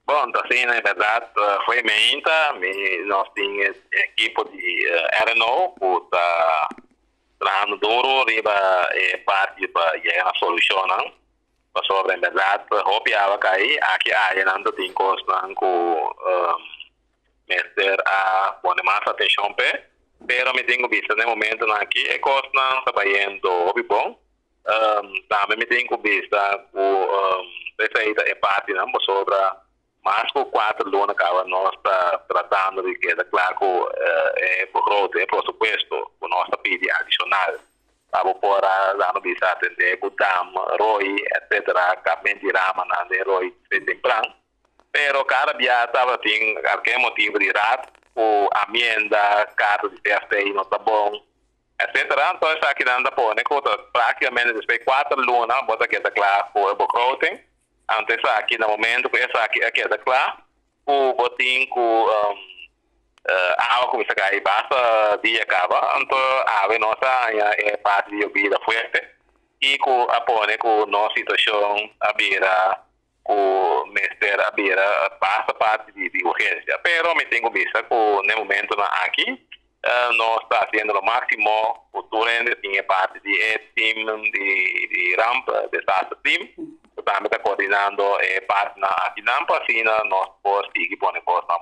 Bom, assim, na verdade, foi menta, nós tínhamos equipe de RNO, que está trabalhando duro, riba parte para chegar na solução, não? Mas sobre, na verdade, hopiava cair, aqui a não tem costa, com mestre a poner mais atenção, pero me tenho visto no momento aqui, é costa, trabalhando, hobby bom, também me tenho visto, com receita é parte, não? Sobre mas com 4 lunas que nós está tratando de que, claro, é por supuesto, o nosso pedido adicional, para por dar no bisa atender o dam, ROI, etc., que rama na ROI de plan, pero cada dia estava tem qualquer motivo de rato, o amenda, carta de TFT não está bom, etc., então está aqui dando por, né, praticamente desde 4 lunas, bota que está claro, o recruiting. Antes aqui no momento, essa aqui é claro, o botim com a água começa a cair, basta dia acaba, então a água nossa é parte de vida forte e com a pone com nossa situação a beira, com mestre a beira, basta parte de urgência. Pero me tenho visto com no momento aqui, nós está fazendo o máximo, o turno tinha parte de team de rampa, desastre team. Também está coordenando parte na dinâmica, assim, nós podemos seguir por negócio na